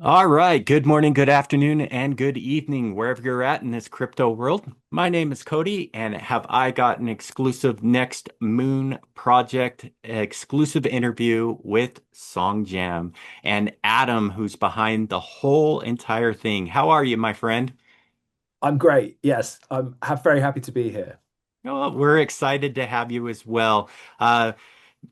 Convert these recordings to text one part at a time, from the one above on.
All right. Good morning, good afternoon, and good evening, wherever you're at in this crypto world. My name is Cody, and have I got an exclusive NXT Moon Project exclusive interview with Songjam and Adam, who's behind the whole entire thing. How are you, my friend? I'm great. Yes, very happy to be here. Oh, we're excited to have you as well. Uh,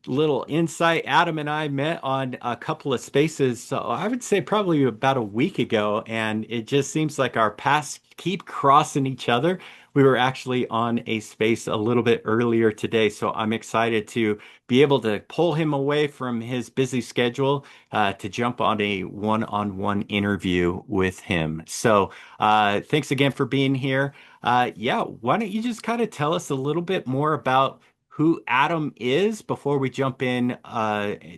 Little insight. Adam and I met on a couple of spaces, so I would say probably about a week ago, and it just seems like our paths keep crossing each other. We were actually on a space a little bit earlier today, so I'm excited to be able to pull him away from his busy schedule to jump on a one-on-one interview with him. So, thanks again for being here. Yeah, why don't you just kind of tell us a little bit more about who Adam is before we jump in,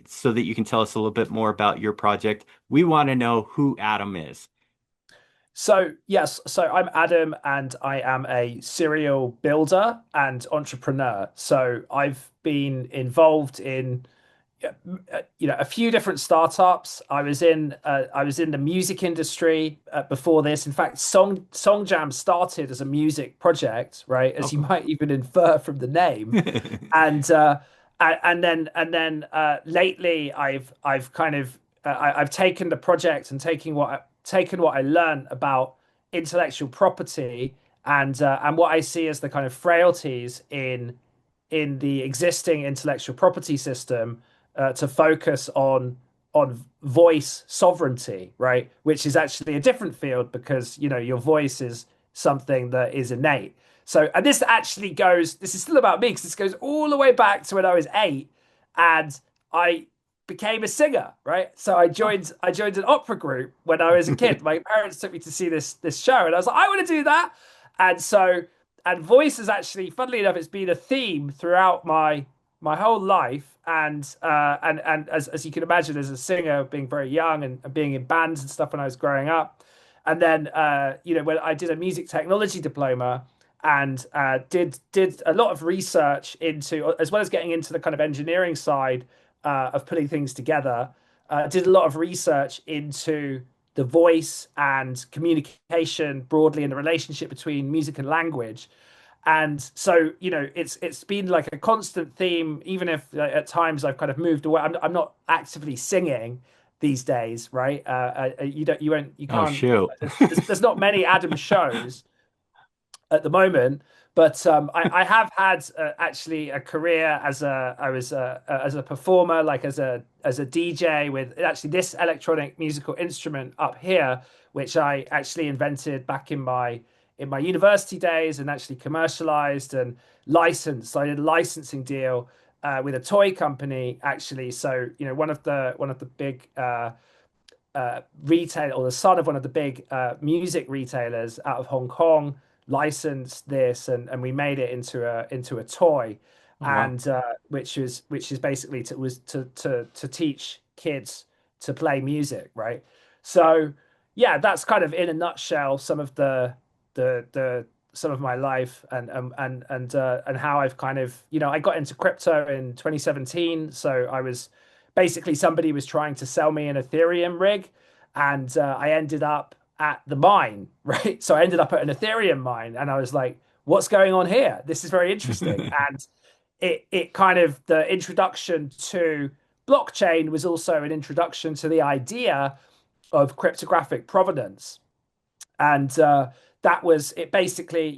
so that you can tell us a little bit more about your project. We want to know who Adam is. So I'm Adam, and I am a serial builder and entrepreneur. So I've been involved in, a few different startups. I was in the music industry before this. In fact, Songjam started as a music project, right? As you Okay. might even infer from the name. and and then lately I've kind of I've taken the project and taken what I learned about intellectual property and what I see as the kind of frailties in the existing intellectual property system to focus on voice sovereignty, right? Which is actually a different field because your voice is something that is innate. So, and this actually goes, this is still about me because this goes all the way back to when I was 8 and I became a singer, right? So I joined an opera group when I was a kid. My parents took me to see this show and I was like, I want to do that. And so and voice is actually, funnily enough, it's been a theme throughout my whole life. And as you can imagine, as a singer, being very young and being in bands and stuff when I was growing up, and then when I did a music technology diploma and did a lot of research into, as well as getting into the kind of engineering side of putting things together, did a lot of research into the voice and communication broadly and the relationship between music and language. And so, it's been like a constant theme, even if at times I've kind of moved away. I'm not actively singing these days, right? You Oh, can't. shoot. There's not many Adam shows at the moment, but I have had actually a career as a performer, like as a DJ with actually this electronic musical instrument up here, which I actually invented back in my university days and actually commercialized and licensed. So I did a licensing deal with a toy company actually. So one of the big retail, or the son of one of the big music retailers out of Hong Kong, licensed this and we made it into a toy, Oh, wow. and which is basically to teach kids to play music, right? So yeah, that's kind of in a nutshell some of the some of my life and how I've kind of, I got into crypto in 2017. So I was basically, somebody was trying to sell me an Ethereum rig, and I ended up at the mine, right? So I ended up at an Ethereum mine, and I was like, "What's going on here? This is very interesting." And it kind of, the introduction to blockchain was also an introduction to the idea of cryptographic provenance, and that was it. Basically,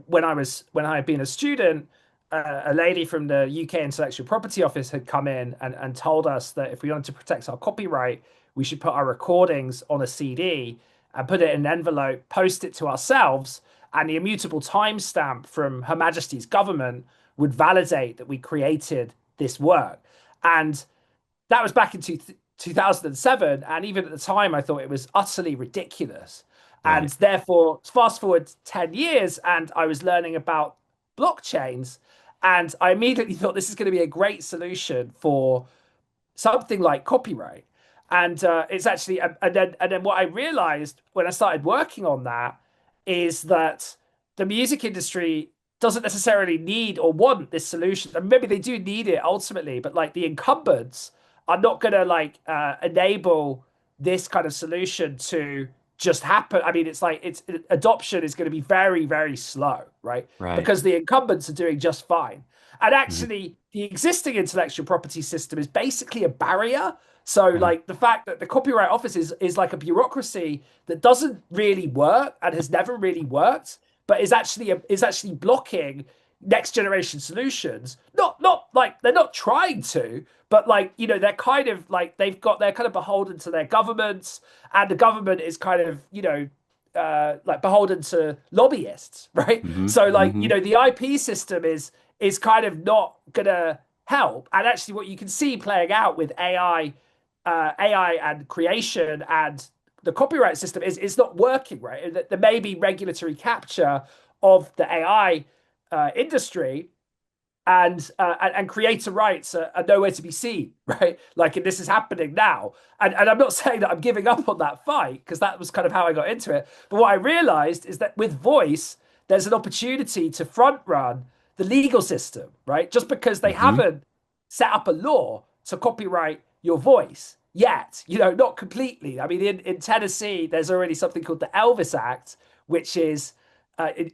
when I had been a student, a lady from the UK Intellectual Property Office had come in and told us that if we wanted to protect our copyright, we should put our recordings on a CD and put it in an envelope, post it to ourselves, and the immutable timestamp from Her Majesty's government would validate that we created this work. And that was back in 2007. And even at the time, I thought it was utterly ridiculous. And Right. therefore, fast forward 10 years, and I was learning about blockchains. And I immediately thought this is going to be a great solution for something like copyright. And it's actually, and then what I realized when I started working on that is that the music industry doesn't necessarily need or want this solution. And maybe they do need it ultimately, but like the incumbents are not going to like enable this kind of solution to just happen. I mean, it's like it's adoption is going to be very, very slow, right? Right. Because the incumbents are doing just fine. And Mhm. actually, the existing intellectual property system is basically a barrier. So, Uh, like the fact that the Copyright Office is like a bureaucracy that doesn't really work and has never really worked, but is actually blocking next generation solutions. Not like they're not trying to, but like they're kind of like they're kind of beholden to their governments, and the government is kind of like beholden to lobbyists, right? mhm, So like mhm. the IP system is kind of not gonna help. And actually, what you can see playing out with AI and creation and the copyright system is it's not working, right? There may be regulatory capture of the AI industry, and creator rights are nowhere to be seen, right? Like, and this is happening now. And I'm not saying that I'm giving up on that fight because that was kind of how I got into it. But what I realized is that with voice, there's an opportunity to front run the legal system, right? Just because they Mhm. haven't set up a law to copyright your voice yet, not completely. I mean, in Tennessee, there's already something called the Elvis Act, which is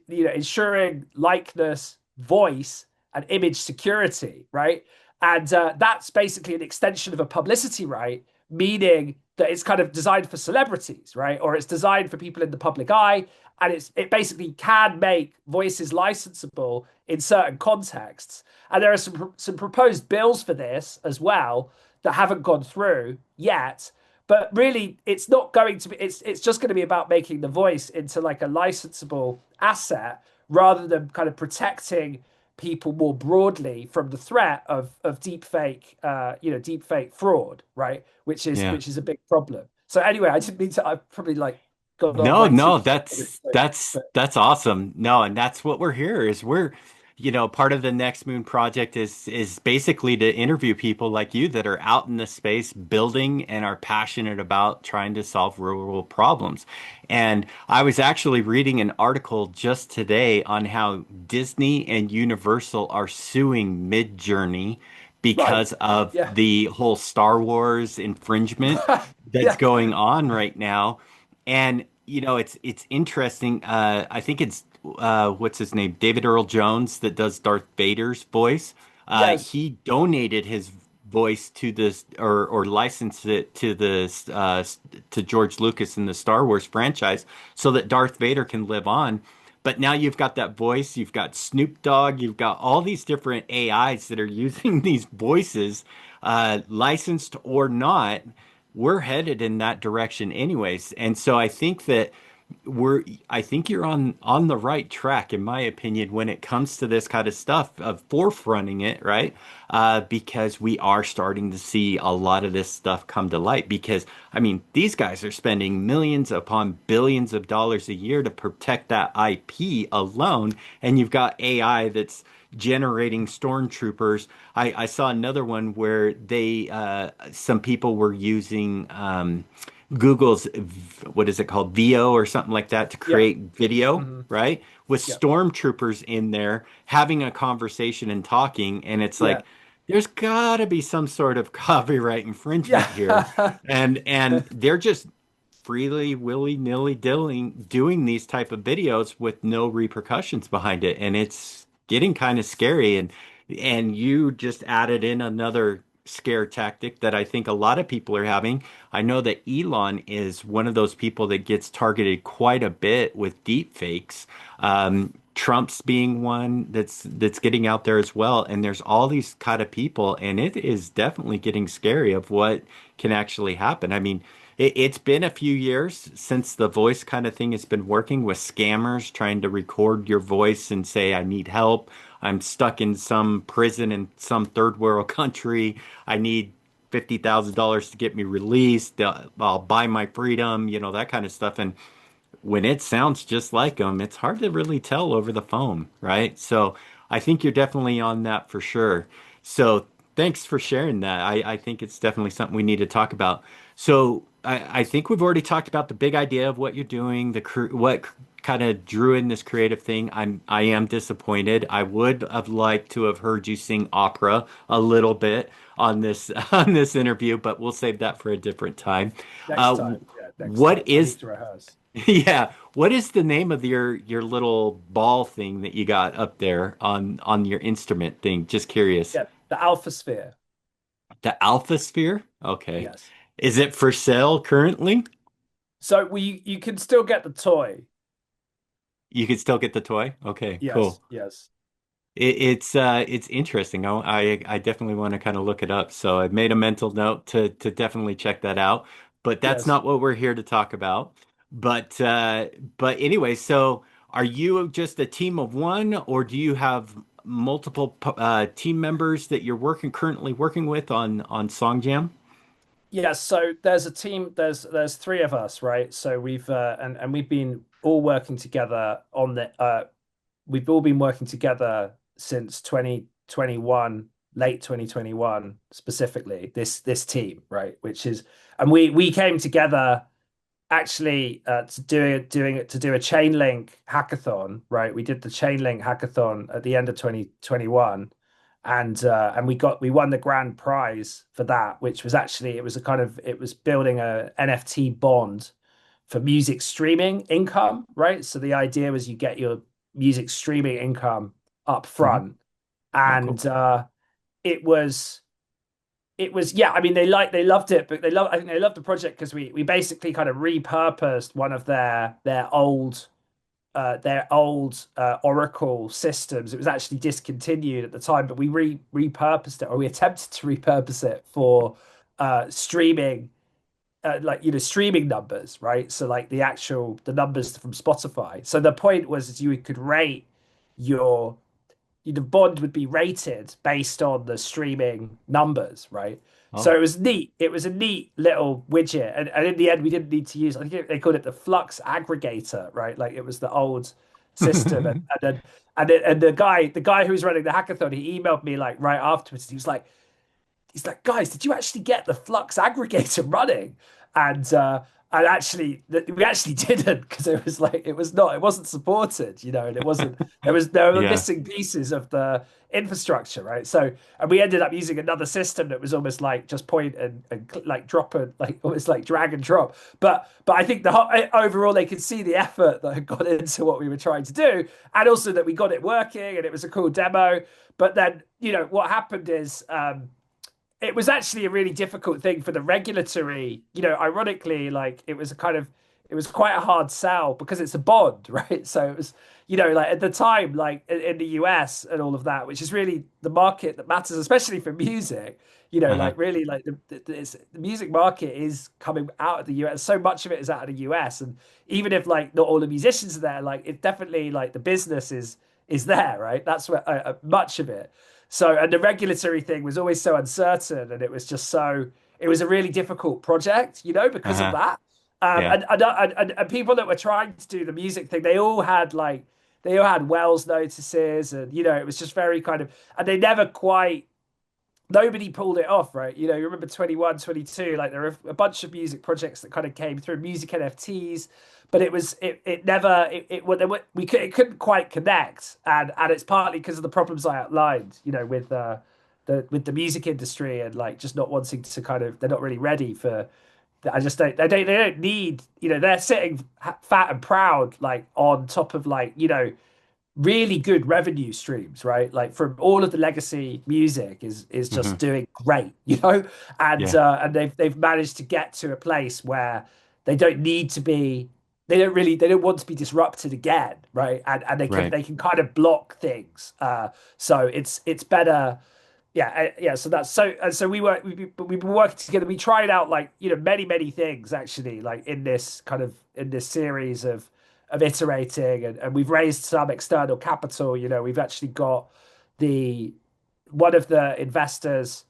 ensuring likeness, voice, and image security, right? And that's basically an extension of a publicity right, meaning that it's kind of designed for celebrities, right? Or it's designed for people in the public eye, and it basically can make voices licensable in certain contexts. And there are some proposed bills for this as well that haven't gone through yet. But really, it's not going to be. It's just going to be about making the voice into like a licensable asset rather than kind of protecting people more broadly from the threat of deep fake, deep fake fraud, right? Yeah. Which is a big problem. So anyway, I didn't mean to. I probably like gone on No, way too no, much on this thing, but that's awesome. No, and that's what we're here is part of the Next Moon Project is basically to interview people like you that are out in the space building and are passionate about trying to solve real world problems. And I was actually reading an article just today on how Disney and Universal are suing Midjourney right, because of yeah, the whole Star Wars infringement that's yeah, going on right now. And it's interesting. I think it's what's his name, David Earl Jones, that does Darth Vader's voice. yes, He donated his voice to this, or licensed it to this to George Lucas in the Star Wars franchise, so that Darth Vader can live on. But now you've got that voice, you've got Snoop Dogg, you've got all these different AIs that are using these voices, licensed or not. We're headed in that direction anyways. And so I think that we're I think you're on the right track in my opinion when it comes to this kind of stuff of forefronting it, right? Because we are starting to see a lot of this stuff come to light because I mean these guys are spending millions upon billions of dollars a year to protect that IP alone, and you've got AI that's generating stormtroopers. I saw another one where they some people were using Google's what is it called, VO or something like that to yeah, create video, hmm right? With yeah, stormtroopers in there having a conversation and talking, and it's yeah, like there's got to be some sort of copyright infringement here, yeah, and they're just freely willy-nilly doing these type of videos with no repercussions behind it, and it's getting kind of scary. And you just added in another scare tactic that I think a lot of people are having. I know that Elon is one of those people that gets targeted quite a bit with deep fakes. Trump's being one that's getting out there as well. And there's all these kind of people, and it is definitely getting scary of what can actually happen. I mean, it's been a few years since the voice kind of thing has been working with scammers trying to record your voice and say, I need help. I'm stuck in some prison in some third world country. I need $50,000 to get me released. I'll buy my freedom, that kind of stuff. And when it sounds just like them, it's hard to really tell over the phone, right? So I think you're definitely on that for sure. So thanks for sharing that. I think it's definitely something we need to talk about. So I think we've already talked about the big idea of what you're doing, what kind of drew in this creative thing. I am disappointed. I would have liked to have heard you sing opera a little bit on this on this interview, but we'll save that for a different time. Next Uh, time. Yeah, next what time. I is need to rehearse. yeah, what is the name of your little ball thing that you got up there on your instrument thing? Just curious. Yeah, the Alpha Sphere. The Alpha Sphere? Okay. Yes. Is it for sale currently? So we you can still get the toy. You can still get the toy? Okay, Yes, cool. yes, It's interesting. I definitely want to kind of look it up. So I've made a mental note to definitely check that out. But that's yes. not what we're here to talk about. But but anyway, so are you just a team of one, or do you have multiple team members that you're currently working with on Songjam? Yes, so there's a team, there's three of us, right? So we've and we've been all working together on the we've all been working together since 2021, late 2021 specifically, this team, right? Which is and we came together actually to do a chain link hackathon, right? We did the chain link hackathon at the end of 2021, and we won the grand prize for that, which was actually it was building a NFT bond for music streaming income, right? So the idea was you get your music streaming income up Hmm. front, Oh, cool. and it was yeah, I mean they loved it, but I think they loved the project because we basically kind of repurposed one of their old Oracle systems. It was actually discontinued at the time, but we repurposed it, or we attempted to repurpose it for streaming, like streaming numbers, right? So like the numbers from Spotify. So the point was is you could rate your the bond would be rated based on the streaming numbers, right? So Oh. it was neat. It was a neat little widget, and in the end, we didn't need to use. I think they called it the flux aggregator, right? Like it was the old system, and the guy who was running the hackathon, he emailed me like right afterwards. He's like, guys, did you actually get the flux aggregator running? And actually, we actually didn't because it wasn't supported, and there were Yeah. missing pieces of the infrastructure, right? So, and we ended up using another system that was almost like just point and like drop and like almost like drag and drop. But I think overall they could see the effort that had gone into what we were trying to do, and also that we got it working and it was a cool demo. But then, what happened is. It was actually a really difficult thing for the regulatory, ironically, like it was quite a hard sell because it's a bond, right? So it was, like at the time, like in the US and all of that, which is really the market that matters, especially for music, Uh-huh. like really like the music market is coming out of the US. So much of it is out of the US. And even if like not all the musicians are there, like it definitely like the business is there, right? That's where much of it. So, and the regulatory thing was always so uncertain, and it was a really difficult project, because of Uh-huh. that. Yeah. And people that were trying to do the music thing, they all had Wells notices, and it was just very kind of, and they never quite nobody pulled it off, right? You remember 21, 22, like there were a bunch of music projects that kind of came through, music NFTs, but it never it couldn't quite connect, and it's partly because of the problems I outlined, with the music industry and like just not wanting to kind of they're not really ready for. I just don't. They don't need. They're sitting fat and proud, like on top of like really good revenue streams, right? Like from all of the legacy music is just Hmm. doing great, Yeah. and they've managed to get to a place where they don't need to be they don't want to be disrupted again, right? And Right. they can kind of block things. So it's better. Yeah, yeah. So that's so and so we've been working together. We tried out like many things actually, like in this series of iterating, and we've raised some external capital. We've actually got the one of the investors.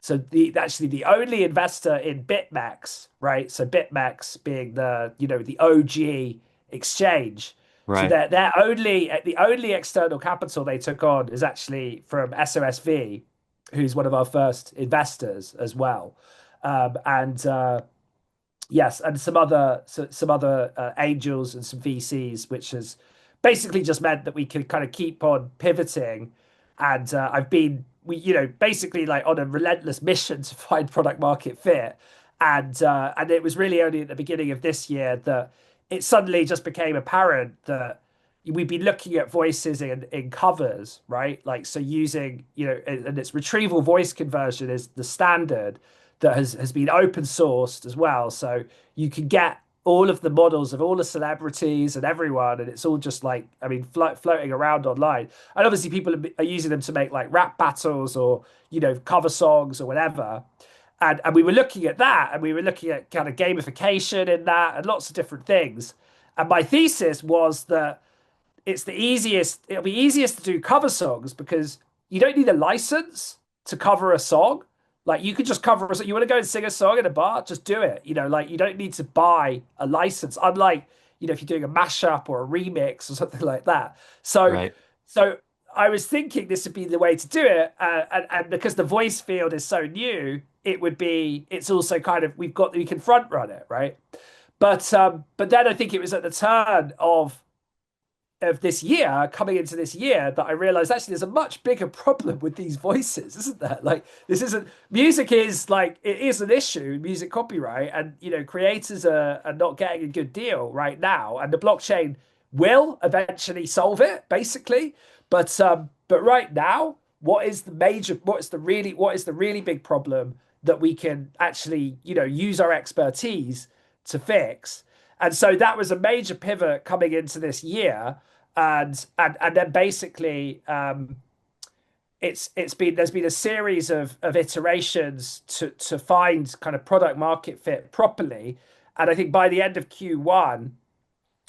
So the only investor in BitMEX, right? So BitMEX being the OG exchange. So Right. they're only the only external capital they took on is actually from SOSV, who's one of our first investors as well. And Yes, and some other angels and some VCs, which has basically just meant that we can kind of keep on pivoting. And I've been we basically like on a relentless mission to find product market fit. And it was really only at the beginning of this year that it suddenly just became apparent that we've been looking at voices in covers, right? Like so using, and its retrieval voice conversion is the standard that has been open sourced as well. So you can get all of the models of all the celebrities and everyone, and it's all just like, I mean, floating around online. And obviously, people are using them to make like rap battles or cover songs or whatever. And we were looking at that, and we were looking at kind of gamification in that, and lots of different things. And my thesis was that it'll be easiest to do cover songs because you don't need a license to cover a song. Like you could just cover a song. You want to go and sing a song in a bar, just do it. Like you don't need to buy a license. Unlike, if you're doing a mashup or a remix or something like that. So, Right. so I was thinking this would be the way to do it. And because the voice field is so new, it's also kind of, we can front run it, right? But then I think it was at the turn of this year, coming into this year, that I realized actually there's a much bigger problem with these voices, isn't there? Like this isn't music is like it is an issue, music copyright, and creators are not getting a good deal right now, and the blockchain will eventually solve it, basically. But right now, what is the really big problem that we can actually use our expertise to fix? And so that was a major pivot coming into this year, and then basically it's been there's been a series of iterations to find kind of product market fit properly. And I think by the end of Q1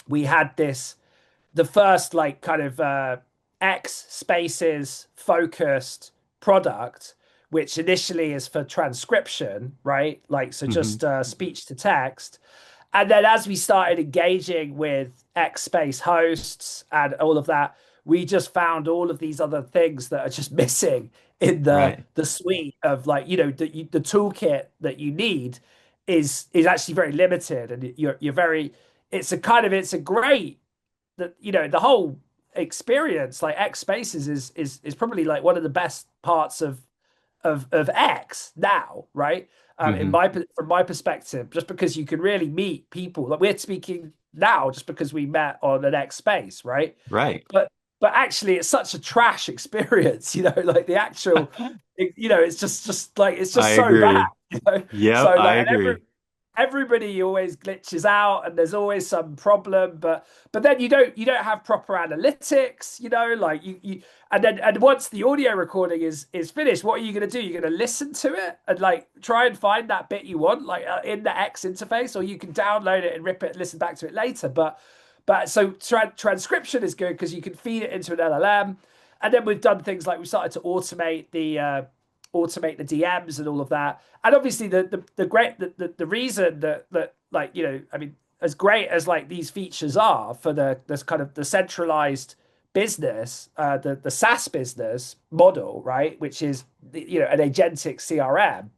we had the first like kind of X spaces focused product, which initially is for transcription, right? Like so Hmm. just speech to text. And then as we started engaging with X Space hosts and all of that, we just found all of these other things that are just missing in Right. the suite of like, the toolkit that you need is actually very limited. And you're very it's a great that the whole experience like X Spaces is probably like one of the best parts of X now, right? In Hmm. my from my perspective, just because you can really meet people. Like we're speaking now, just because we met on an X space, right? Right. But actually, it's such a trash experience, like the actual, it's just like it's I just so bad, agree. So Yep, I like, and agree. everybody always glitches out and there's always some problem, but then you don't have proper analytics, like you and once the audio recording is finished, what are you going to do? You're going to listen to it and like try and find that bit you want like in the X interface, or you can download it and rip it and listen back to it later. But so transcription is good because you can feed it into an LLM. And then we've done things like we started to automate the DMs and all of that. And obviously the reason that like I mean, as great as like these features are for the this kind of the centralized business, the SaaS business model, right, which is an agentic CRM,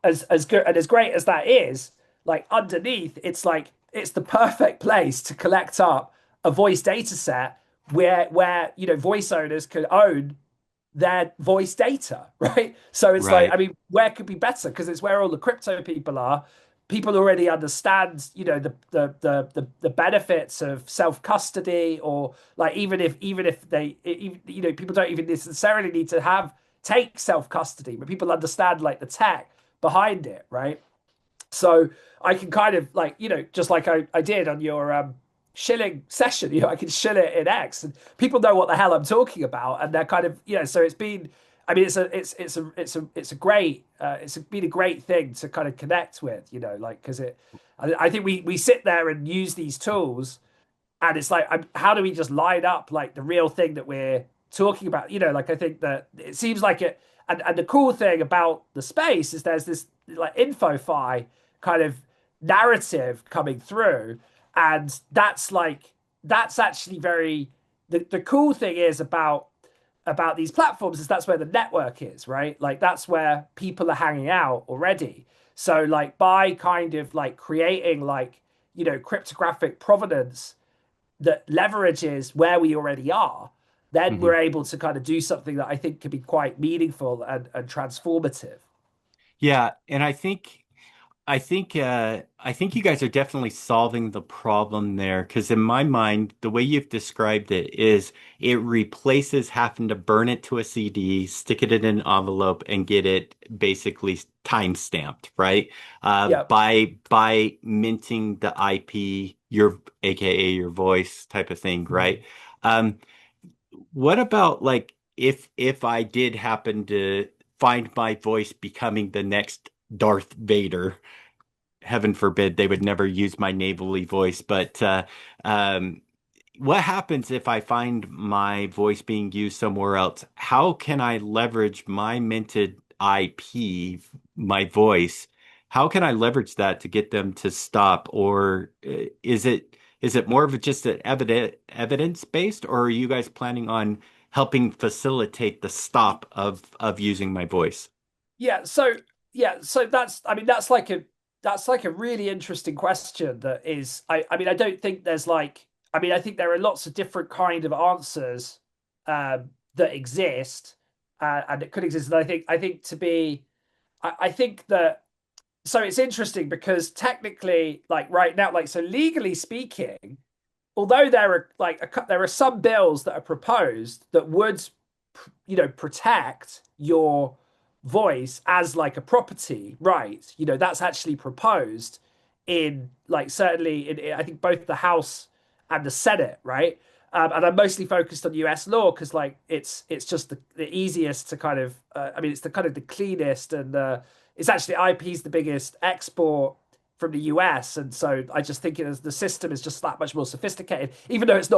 as good and as great as that is, like underneath, it's the perfect place to collect up a voice data set where voice owners can own their voice data, right? So it's like, I Right. mean, where could be better? Because it's where all the crypto people are. People already understand, the benefits of self custody, or like even if they, people don't even necessarily need to take self custody, but people understand like the tech behind it, right? So I can kind of like, just like I did on your shilling session, I can shill it in X and people know what the hell I'm talking about. And they're kind of, so it's been, I mean, it's a great, it's been a great thing to kind of connect with, like, because I think we sit there and use these tools, and it's like, how do we just line up like the real thing that we're talking about? Like I think that it seems like it, and the cool thing about the space is there's this like info-fi kind of narrative coming through, and that's actually very the cool thing is about these platforms is that's where the network is, right? Like that's where people are hanging out already. So like by kind of like creating like, cryptographic provenance that leverages where we already are, then we're Hmm. able to kind of do something that I think can be quite meaningful and transformative. Yeah, and I think you guys are definitely solving the problem there because in my mind, the way you've described it is it replaces having to burn it to a CD, stick it in an envelope, and get it basically time stamped, right? Yeah. By minting the IP, your AKA your voice type of thing, right? Mhm. Um, what about like if I did happen to find my voice becoming the next Darth Vader? Heaven forbid they would never use my navally voice, but um, what happens if I find my voice being used somewhere else? How can I leverage my minted IP, my voice? How can I leverage that to get them to stop? Or is it more of just an evidence based, or are you guys planning on helping facilitate the stop of using my voice? Yeah, so so that's I mean that's like a really interesting question that is I mean I don't think there's like I mean I think there are lots of different kind of answers that exist and it could exist and I think to be I think that so it's interesting because technically like right now like so legally speaking although there are there are some bills that are proposed that would protect your voice as like a property right that's actually proposed in like certainly in I think both the House and the Senate right and I'm mostly focused on US law because like it's just the easiest to kind of I mean it's the kind of the cleanest and it's actually IP is the biggest export from the US, and so I just think the system is just that much more sophisticated, even though it's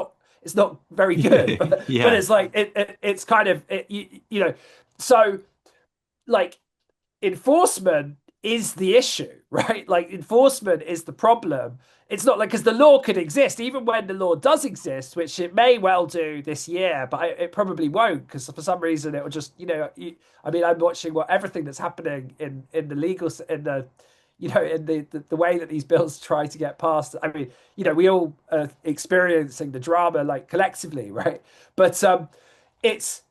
not very good, but Yeah. it's like it's kind of so like enforcement is the issue, right? Like enforcement is the problem. It's not like because the law could exist, even when the law does exist, which it may well do this year, but it probably won't because for some reason it will just, I mean, I'm watching what everything that's happening in the legal in the, in the way that these bills try to get passed. I mean, we all are experiencing the drama like collectively, right? But it's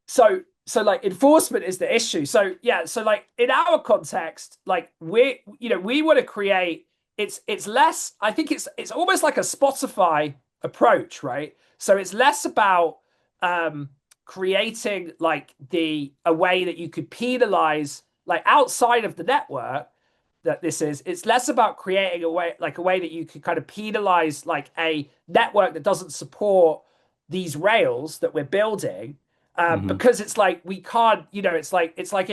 so like enforcement is the issue so yeah so like in our context like we want to create it's less I think it's almost like a Spotify approach right so it's less about um creating like the a way that you could penalize like outside of the network that this is it's less about creating a way that you could kind of penalize like a network that doesn't support these rails that we're building Hmm. because it's like we can't it's like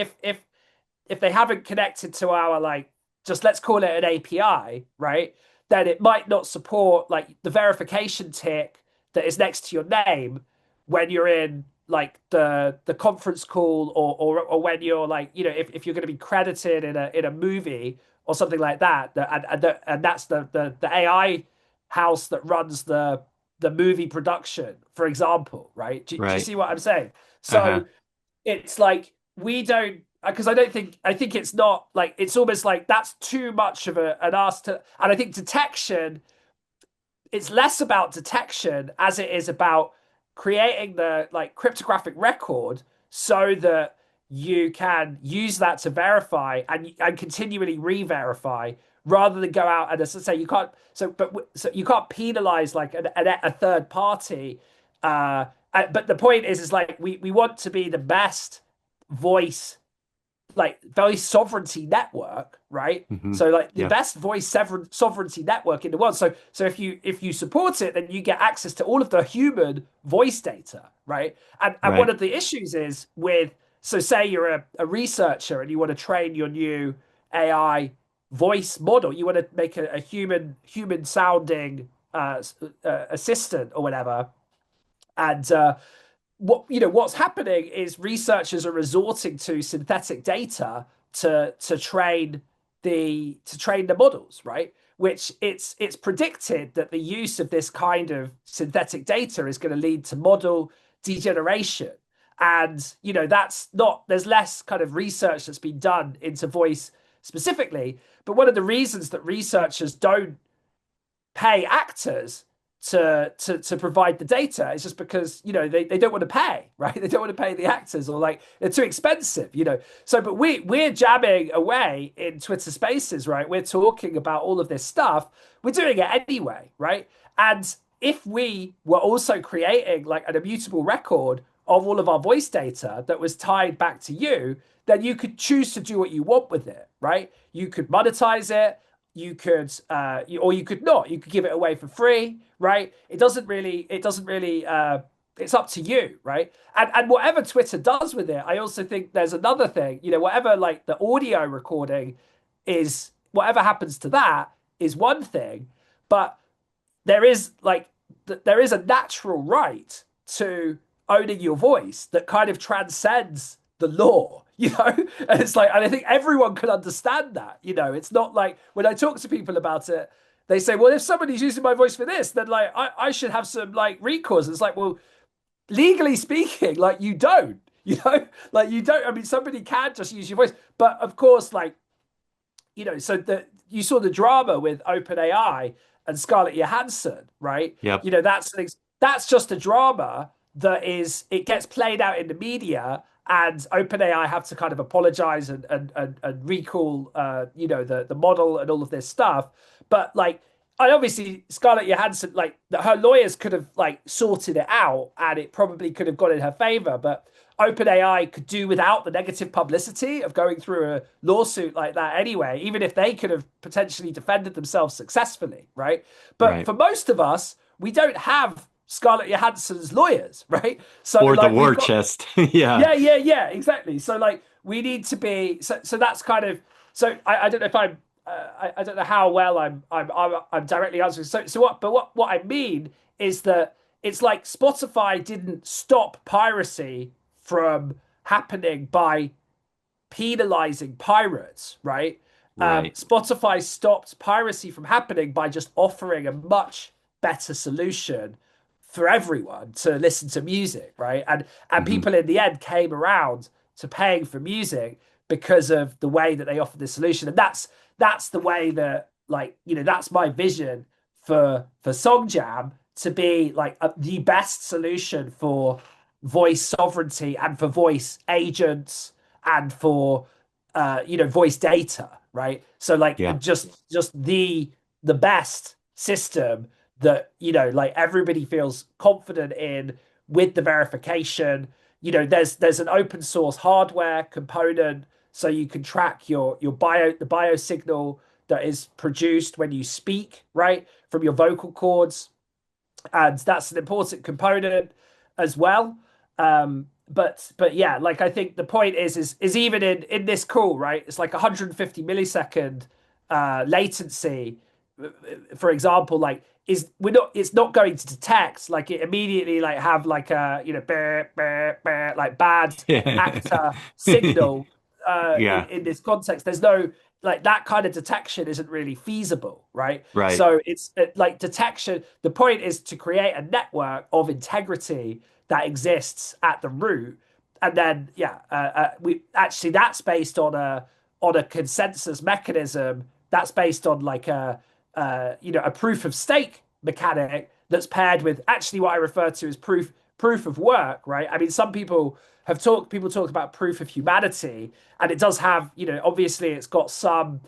if they haven't connected to our like just let's call it an API right then it might not support like the verification tick that is next to your name when you're in like the conference call or when you're like if you're going to be credited in a movie or something like that and that's the AI house that runs the movie production for example right do you Right. see what I'm saying Uh-huh. so it's like we don't because I think it's not like it's almost like that's too much of an ask to and I think detection it's less about detection as it is about creating the like cryptographic record so that you can use that to verify and continually re-verify rather than go out and as I say you can't so you can't penalize like a third party but the point is like we want to be the best voice like very sovereignty network, right? Hmm. So like the Yeah. best voice sovereignty network in the world. So if you support it, then you get access to all of the human voice data, right? And one Right. of the issues is with so say you're a researcher and you want to train your new AI voice model, you want to make a human sounding assistant or whatever, and what's happening is researchers are resorting to synthetic data to train the models right which it's predicted that the use of this kind of synthetic data is going to lead to model degeneration And that's not, there's less kind of research that's been done into voice specifically. But one of the reasons that researchers don't pay actors to provide the data is just because they don't want to pay, right? They don't want to pay the actors, or like they're too expensive. So but we're jamming away in Twitter Spaces, right? We're talking about all of this stuff. We're doing it anyway, right? And if we were also creating like an immutable record of all of our voice data that was tied back to you, then you could choose to do what you want with it, right? You could monetize it. You could, or you could not. You could give it away for free, right? It's up to you, right? And whatever Twitter does with it, I also think there's another thing. Whatever like the audio recording is, whatever happens to that is one thing, but there is like there is a natural right to owning your voice that kind of transcends the law, and it's like, and I think everyone can understand that. It's not like when I talk to people about it, they say, well, if somebody's using my voice for this, then like I should have some like recourse. It's like, well, legally speaking, like you don't, like you don't. I mean, somebody can just use your voice, but of course, like so you saw the drama with OpenAI and Scarlett Johansson, right? Yep. That's just a drama that is, it gets played out in the media, and OpenAI have to kind of apologize and recall the model and all of this stuff. But like, I obviously Scarlett Johansson, like her lawyers could have like sorted it out, and it probably could have gone in her favor. But OpenAI could do without the negative publicity of going through a lawsuit like that anyway, even if they could have potentially defended themselves successfully, right? But Right. for most of us, we don't have Scarlett Johansson's lawyers, right? So Or the like we've war got, chest. Yeah. yeah, exactly. So like we need to be, so that's kind of, so I don't know if I'm I don't know how well I'm directly answering. So what I mean is that it's like Spotify didn't stop piracy from happening by penalizing pirates, right? Right. Spotify stopped piracy from happening by just offering a much better solution for everyone to listen to music, right? And Hmm. people in the end came around to paying for music because of the way that they offered this solution, and that's the way that, like, that's my vision for Songjam to be like the best solution for voice sovereignty and for voice agents and for voice data, right? So like Yeah. just the best system that like everybody feels confident in, with the verification. There's an open source hardware component, so you can track the bio signal that is produced when you speak, right, from your vocal cords, and that's an important component as well. But yeah, like I think the point is even in this call, right? It's like 150 millisecond latency, for example. Like, it's not going to detect, like, it immediately like have like a like bad actor signal Yeah. in this context. There's no, like, that kind of detection isn't really feasible, right? Right. So it's like detection. The point is to create a network of integrity that exists at the root, and then we actually, that's based on a consensus mechanism. That's based on like a proof of stake mechanic that's paired with actually what I refer to as proof of work, right? I mean, some people talk about proof of humanity, and it does have, obviously it's got some,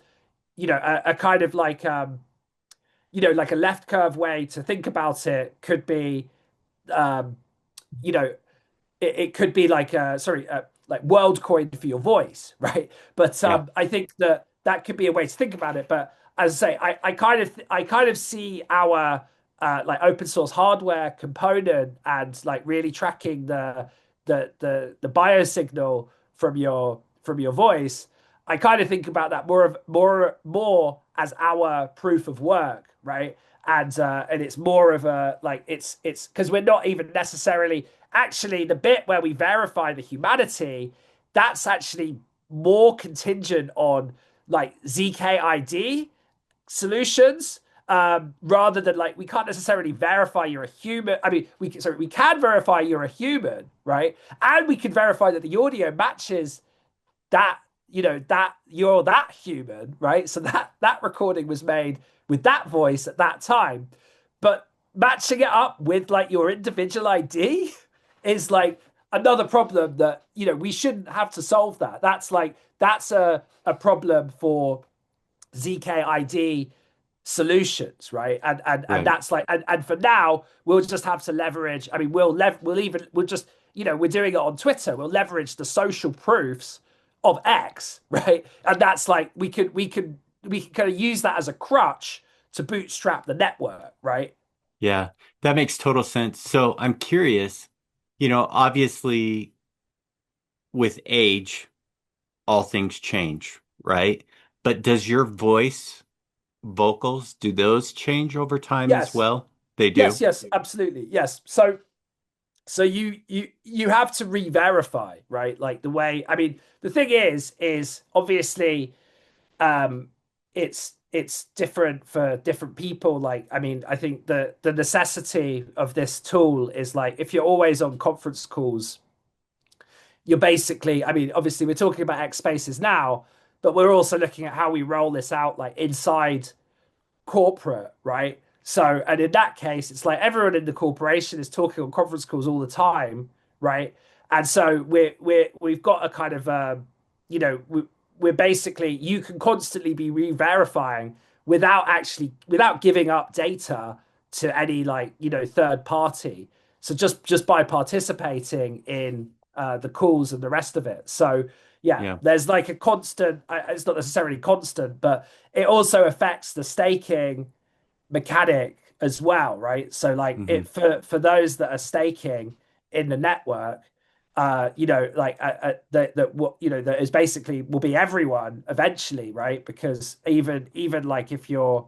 a kind of like like a left curve way to think about it could be, um you know it could be like like WorldCoin for your voice, right? But Yeah. I think that could be a way to think about it. But as I say, I kind of see our like open source hardware component and like really tracking the biosignal from your voice. I kind of think about that more as our proof of work, right? And it's more of a, like, it's because we're not even necessarily, actually the bit where we verify the humanity, that's actually more contingent on like ZKID solutions rather than like we can't necessarily verify you're a human. I mean, we can verify you're a human, right? And we can verify that the audio matches that that you're that human, right? So that recording was made with that voice at that time, but matching it up with like your individual ID is like another problem that we shouldn't have to solve. That's a problem for ZKID solutions, right? And Right. that's like and for now we'll just have to leverage. I mean, we'll just we're doing it on Twitter. We'll leverage the social proofs of X, right? And that's like we can kind of use that as a crutch to bootstrap the network, right? Yeah, that makes total sense. So I'm curious, obviously with age, all things change, right? But does your voice, vocals, do those change over time as Yes, well? They do? yes, absolutely, yes. So you have to re-verify, right? Like the way, I mean, the thing is obviously um it's different for different people. Like, I mean, I think the necessity of this tool is like if you're always on conference calls, you're basically, I mean, obviously we're talking about X Spaces now, but we're also looking at how we roll this out like inside corporate, right? So, and in that case, it's like everyone in the corporation is talking on conference calls all the time, right? And so we've got a kind of you know, we're basically you can constantly be re-verifying without giving up data to any like third party. So just by participating in the calls and the rest of it. So yeah, Yeah. there's like a constant. It's not necessarily constant, but it also affects the staking mechanic as well, right? So like Hmm. it for those that are staking in the network, that what that is basically will be everyone eventually, right? Because even like if you're,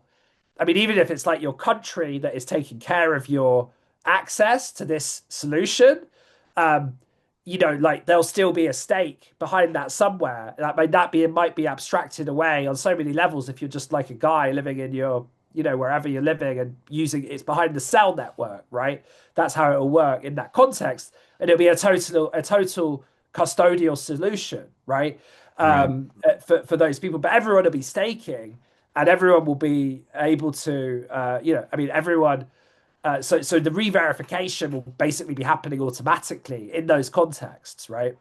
I mean, even if it's like your country that is taking care of your access to this solution, um, like there'll still be a stake behind that somewhere. It might be abstracted away on so many levels if you're just like a guy living in your, wherever you're living and using it's behind the cell network, right? That's how it will work in that context. And it'll be a total custodial solution, right? Right. For those people. But everyone will be staking and everyone will be able to I mean everyone so the re-verification will basically be happening automatically in those contexts, right?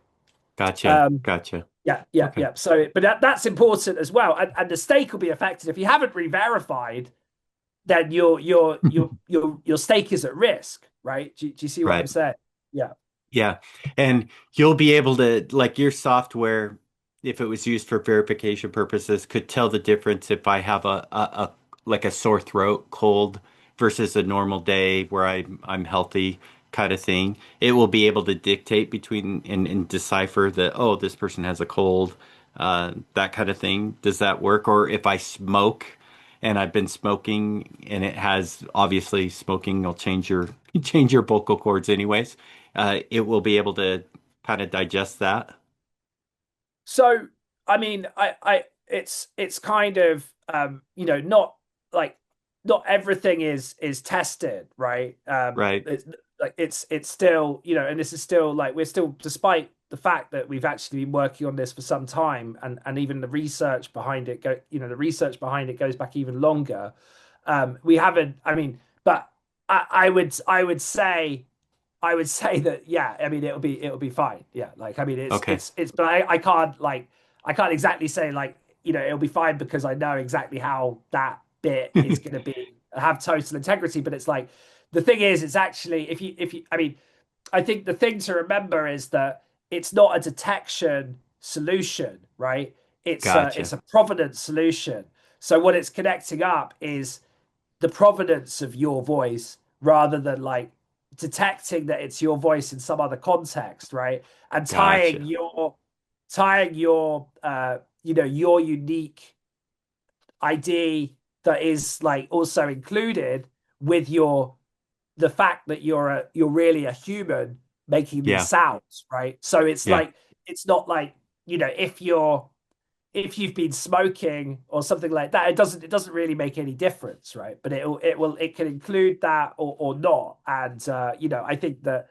Gotcha. um Gotcha. Okay. yeah, so but that's important as well, and the stake will be affected if you haven't re-verified. Then your stake is at risk, right? Do you see what I'm Right. saying? Yeah. Yeah. And you'll be able to, like your software, if it was used for verification purposes, could tell the difference if I have like a sore throat, cold versus a normal day where I'm healthy kind of thing. It will be able to dictate between and decipher that, oh, this person has a cold, that kind of thing. Does that work? Or if I smoke and I've been smoking and it has obviously smoking will change your change your vocal cords anyways, it will be able to kind of digest that. So, I mean, it's kind of not like not everything is tested, right? Right. It's like it's still, and this is still like we're still, despite the fact that we've actually been working on this for some time, and even the research behind it the research behind it goes back even longer. We haven't, I mean, but I would say that, yeah, I mean it'll be fine. Yeah, like I mean Okay. but I can't exactly say like it'll be fine because I know exactly how that bit is going to be have total integrity. But it's like the thing is, it's actually if you I mean I think the thing to remember is that it's not a detection solution, right? It's Gotcha. a provenance solution. So what it's connecting up is the provenance of your voice rather than like detecting that it's your voice in some other context, right? And Gotcha. tying your your unique ID that is like also included with your the fact that you're really a human making these Yeah. sounds, right? So it's Yeah. like it's not like if you're if you've been smoking or something like that, it doesn't really make any difference, right? But it can include that or not. And I think that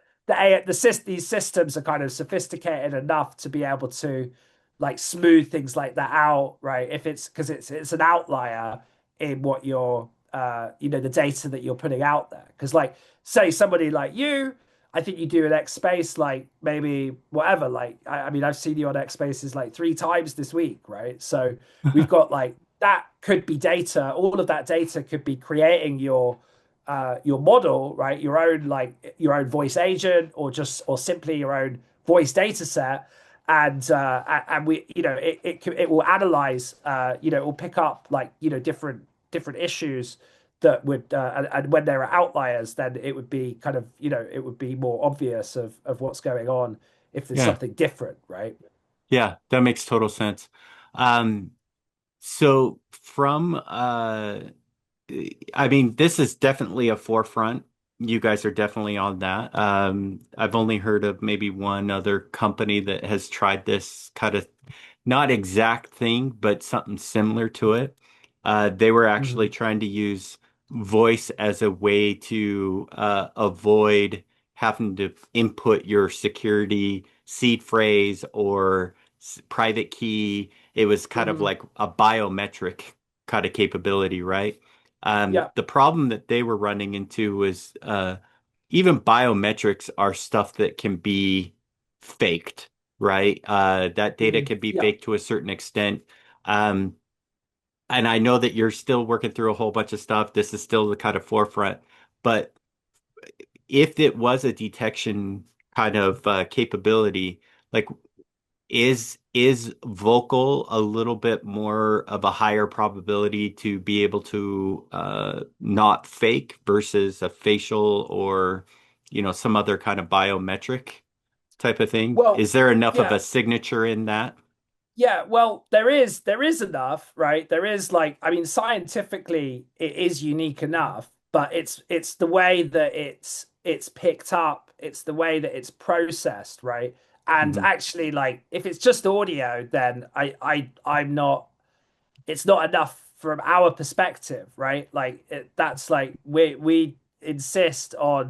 these systems are kind of sophisticated enough to be able to like smooth things like that out, right? If it's because it's an outlier in what you're the data that you're putting out there. Because like say somebody like you, I think you do an X space like maybe whatever. Like I mean, I've seen you on X spaces like 3 times this week, right? So we've got like that could be data. All of that data could be creating your model, right? Your own voice agent, or simply your own voice data set, and we it will analyze, it will pick up like different issues that would and when there are outliers, then it would be kind of it would be more obvious of what's going on if there's Yeah. something different, right? Yeah, that makes total sense. Um, so from I mean, this is definitely a forefront. You guys are definitely on that. I've only heard of maybe one other company that has tried this kind of not exact thing, but something similar to it. They were actually Mhm. trying to use voice as a way to avoid having to input your security seed phrase or private key. It was kind of Mhm. like a biometric kind of capability, right? Yeah. The problem that they were running into was even biometrics are stuff that can be faked, right? That data Mhm. can be Yeah. faked to a certain extent. Um, and I know that you're still working through a whole bunch of stuff. This is still the kind of forefront. But if it was a detection kind of capability, like is vocal a little bit more of a higher probability to be able to not fake versus a facial or some other kind of biometric type of thing? Well, Is there enough of yeah. a signature in that? Yeah, well, there is enough, right? There is like, I mean, scientifically it is unique enough, but it's the way that it's picked up, it's the way that it's processed, right? And Hmm. actually, like, if it's just audio, then I'm not. It's not enough from our perspective, right? Like, that's like we insist on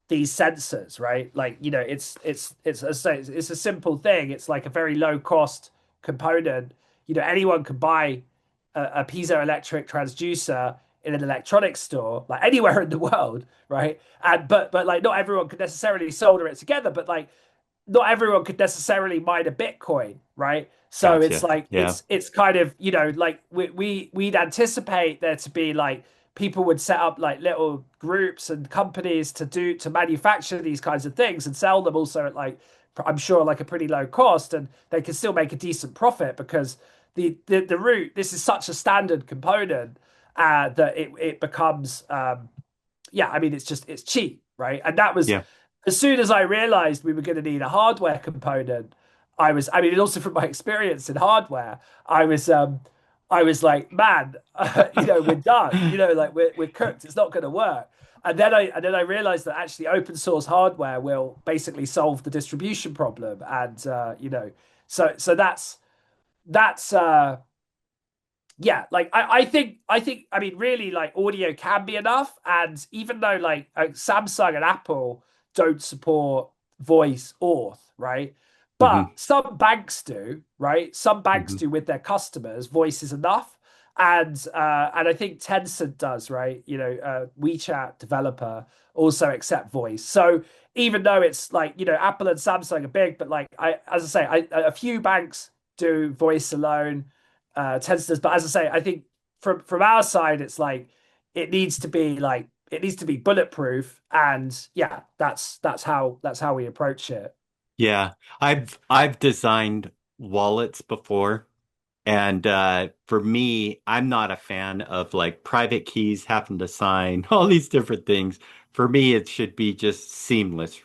these sensors, right? Like, it's a simple thing. It's like a very low cost component. Anyone can buy a piezoelectric transducer in an electronics store, like anywhere in the world, right? And but like not everyone could necessarily solder it together, but like not everyone could necessarily mine a Bitcoin, right? So it's Gotcha. like Yeah. it's kind of like we'd anticipate there to be like people would set up like little groups and companies to manufacture these kinds of things and sell them also at like I'm sure like a pretty low cost, and they can still make a decent profit because the root this is such a standard component that it becomes yeah, I mean, it's cheap, right? And that was Yeah. as soon as I realized we were going to need a hardware component, I mean, and also from my experience in hardware, I was like, man, we're done. Like we're cooked. It's not going to work. And then I realized that actually open source hardware will basically solve the distribution problem. And so that's yeah, like I think I mean really like audio can be enough, and even though like Samsung and Apple don't support voice auth, right? But Hmm. some banks do, right? Some banks Hmm. do with their customers. Voice is enough, and I think Tencent does, right? WeChat developer also accept voice. So even though it's like Apple and Samsung are big, but like as I say, a few banks do voice alone Tesla's. But as I say, I think from our side, it's like it needs to be bulletproof, and yeah, that's how we approach it. Yeah. I've designed wallets before. And for me, I'm not a fan of like private keys having to sign all these different things. For me, it should be just seamless.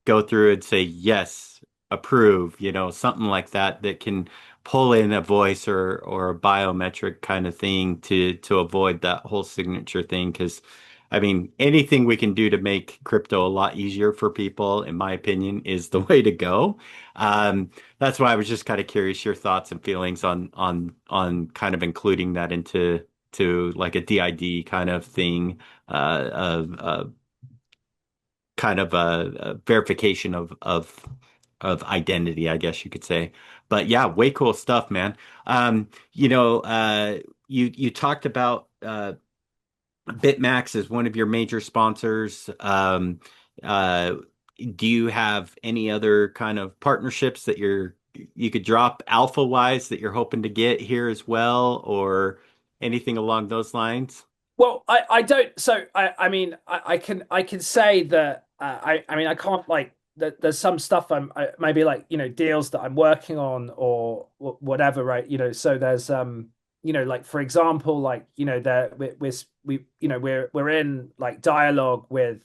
Go through and say yes, approve, something like that that can pull in a voice or a biometric kind of thing to avoid that whole signature thing. Because I mean, anything we can do to make crypto a lot easier for people, in my opinion, is the way to go. That's why I was just kind of curious your thoughts and feelings on kind of including that into like a DID kind of thing, of kind of a verification of identity, I guess you could say. But yeah, way cool stuff, man. You know, you talked about BitMax is one of your major sponsors. Uh, do you have any other kind of partnerships that you could drop alpha wise that you're hoping to get here as well, or anything along those lines? Well, I don't. So I mean, I can say that I mean, I can't like there's some stuff maybe like deals that I'm working on or whatever, right? So there's like for example, like there we're in like dialogue with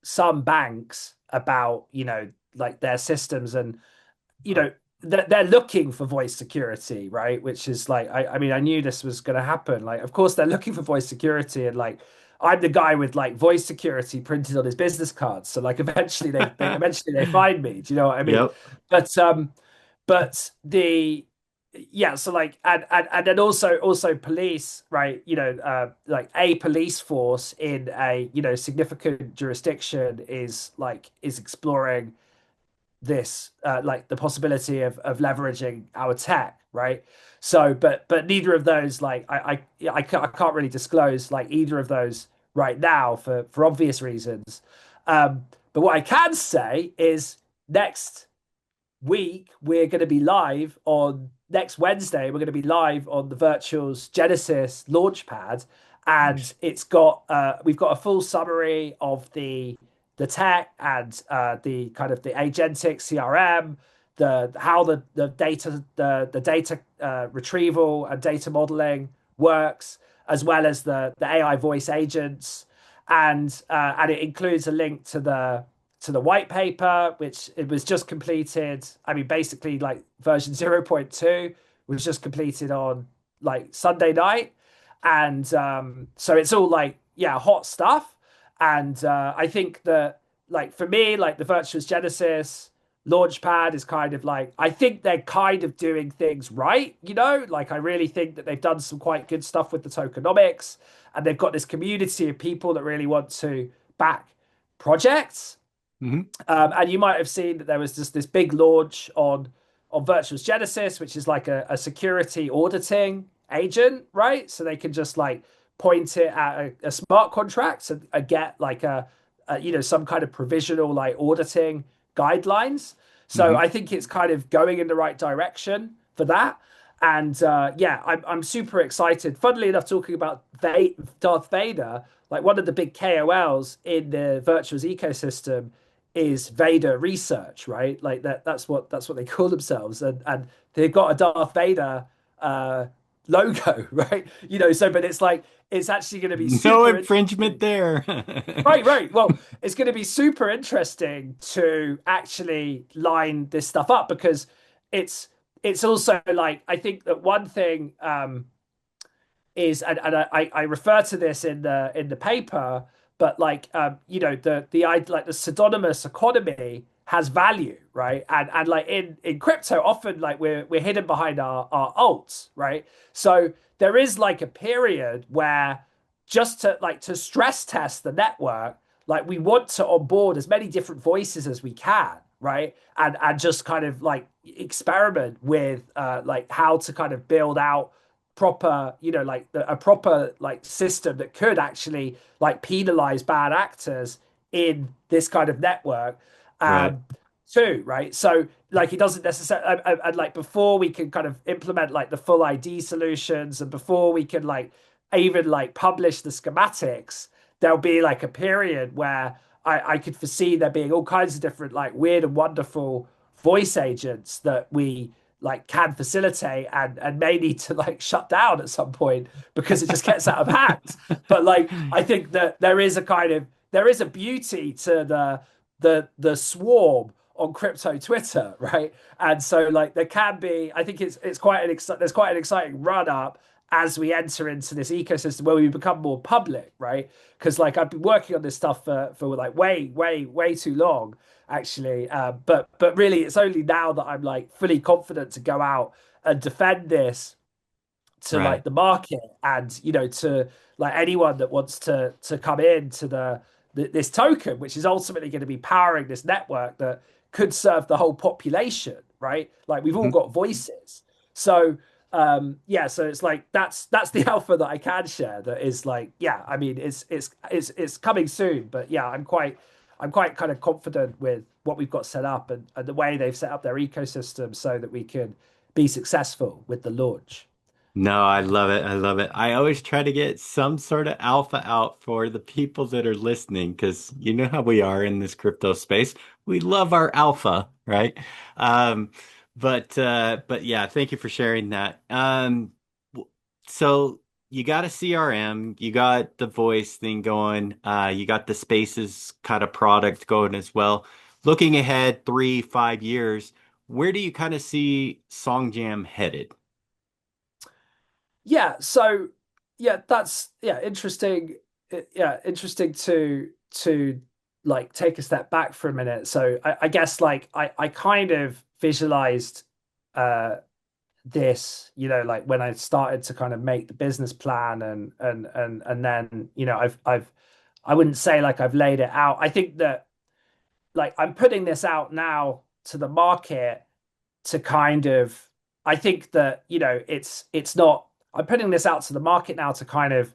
some banks about like their systems, and you Oh, know they're looking for voice security, right? Which is like I mean I knew this was going to happen. Like, of course they're looking for voice security, and like I'm the guy with like voice security printed on his business cards. So like eventually they eventually they find me. Do you know what I mean? yep. But the yeah, so like and then also police, right? Like a police force in a significant jurisdiction is exploring this like the possibility of leveraging our tech, right? So but neither of those like I can't really disclose like either of those right now for obvious reasons. But what I can say is next week we're going to be live on next Wednesday. We're going to be live on the Virtual's Genesis launchpad, and Nice. it's got we've got a full summary of the tech and the kind of the agentic CRM, the how the data the data retrieval and data modeling works, as well as the AI voice agents, and it includes a link to the white paper, which it was just completed. I mean, basically, like version 0.2 was just completed on like Sunday night. And so it's all like, yeah, hot stuff. And I think that, like, for me, like the Virtuous Genesis Launchpad is kind of like, I think they're kind of doing things right, Like, I really think that they've done some quite good stuff with the tokenomics, and they've got this community of people that really want to back projects. Hmm. And you might have seen that there was just this big launch on Virtuous Genesis, which is like a security auditing agent, right? So they can just like point it at a smart contract and get like some kind of provisional like auditing guidelines. So Hmm. I think it's kind of going in the right direction for that. And yeah, I'm super excited. Funnily enough, talking about Darth Vader, like one of the big KOLs in the Virtuous ecosystem is Vader Research, right? Like that's what they call themselves, and they've got a Darth Vader uh, logo, right? So but it's like it's actually going to be No super infringement interesting. there. Right, right. Well, it's going to be super interesting to actually line this stuff up because it's it's also like I think that one thing is and I refer to this in the paper, but like the like the pseudonymous economy has value, right? And like in crypto, often like we're hidden behind our alts, right? So there is like a period where just to stress test the network, like we want to onboard as many different voices as we can, right? And just kind of like experiment with like how to kind of build out proper like a proper like system that could actually like penalize bad actors in this kind of network Right. um too, right? So like it doesn't necessarily and like before we can kind of implement like the full ID solutions, and before we can like even like publish the schematics, there'll be like a period where I could foresee there being all kinds of different like weird and wonderful voice agents that we like can facilitate and may need to like shut down at some point because it just gets out of hand. But like I think that there is a beauty to the swarm on crypto Twitter, right? And so like there can be, I think it's quite there's quite an exciting run up, as we enter into this ecosystem where we become more public, right? Because like I've been working on this stuff for like way too long, actually. But really, it's only now that I'm like fully confident to go out and defend this to like Right. the market, and to like anyone that wants to come into this token, which is ultimately going to be powering this network that could serve the whole population, right? Like we've all Mhm. got voices. So yeah, so it's like that's the alpha that I can share, that is like, yeah, I mean it's coming soon, but yeah, I'm quite kind of confident with what we've got set up, and the way they've set up their ecosystem so that we can be successful with the launch. No, I love it. I love it. I always try to get some sort of alpha out for the people that are listening because you know how we are in this crypto space. We love our alpha, right? Um, but yeah, thank you for sharing that. W- so you got a CRM, you got the voice thing going, you got the spaces kind of product going as well. Looking ahead 3, 5 years, where do you kind of see Songjam headed? Yeah, so yeah, that's yeah, interesting. Yeah, interesting to like take a step back for a minute. So I guess like I kind of visualized uh this, like when I started to kind of make the business plan, and then I wouldn't say like I've laid it out. I think that like I'm putting this out now to the market to kind of, I think that it's not, I'm putting this out to the market now to kind of,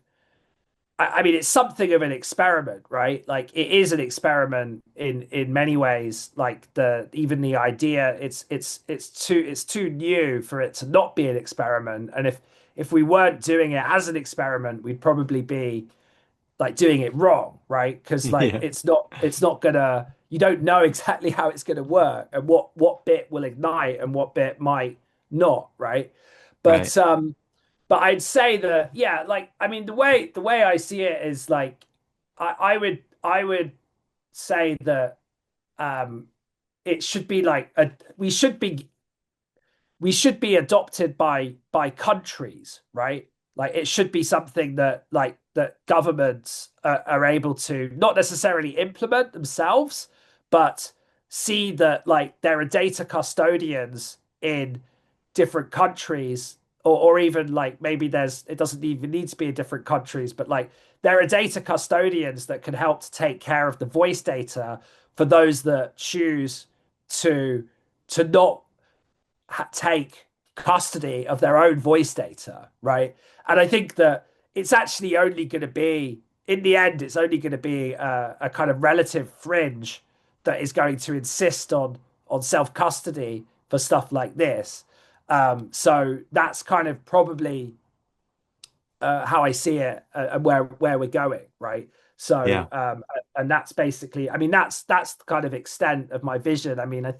I mean it's something of an experiment, right? Like it is an experiment in many ways. Like the even the idea, it's too new for it to not be an experiment. And if we weren't doing it as an experiment, we'd probably be like doing it wrong, right? Because like Yeah, it's not gonna, you don't know exactly how it's gonna work, and what bit will ignite and what bit might not, right? right. But I'd say that, yeah, like I mean the way I see it is like I would say that um it should be like we should be adopted by countries, right? Like it should be something that like that governments are able to not necessarily implement themselves, but see that like there are data custodians in different countries, or even like maybe it doesn't even need to be in different countries, but like there are data custodians that can help to take care of the voice data for those that choose to not take custody of their own voice data, right? And I think that it's actually only going to be, in the end, it's only going to be a kind of relative fringe that is going to insist on self custody for stuff like this. So that's kind of probably how I see it, and where we're going, right? So Yeah. and that's basically, I mean, that's the kind of extent of my vision. I mean, I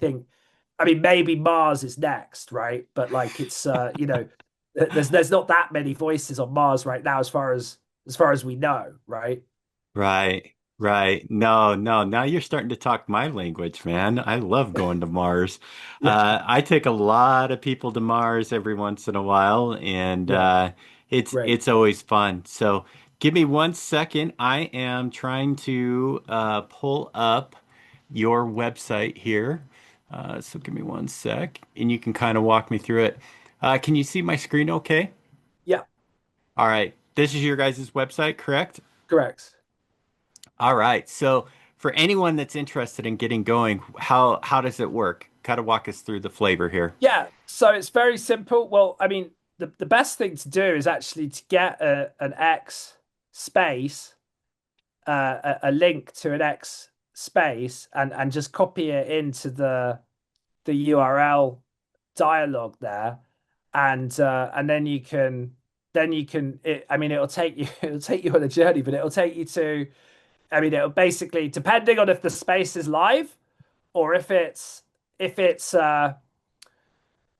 mean, maybe Mars is next, right? But like it's there's not that many voices on Mars right now, as far as we know, right? Right, right. No, no. Now you're starting to talk my language, man. I love going to Mars. Yeah, I take a lot of people to Mars every once in a while, and yeah, great. it's always fun. So give me 1 second. I am trying to pull up your website here. So give me 1 sec, and you can kind of walk me through it. Can you see my screen okay? Yeah, All right. This is your guys' website, correct? correct. All right. So for anyone that's interested in getting going, how does it work? Kind of walk us through the flavor here. Yeah, so it's very simple. Well, I mean, the best thing to do is actually to get an X space, a link to an X space, and just copy it into the URL dialog there, and then you can I mean it'll take you it'll take you on a journey, but it'll take you to, I mean it'll basically, depending on if the space is live, or if it's uh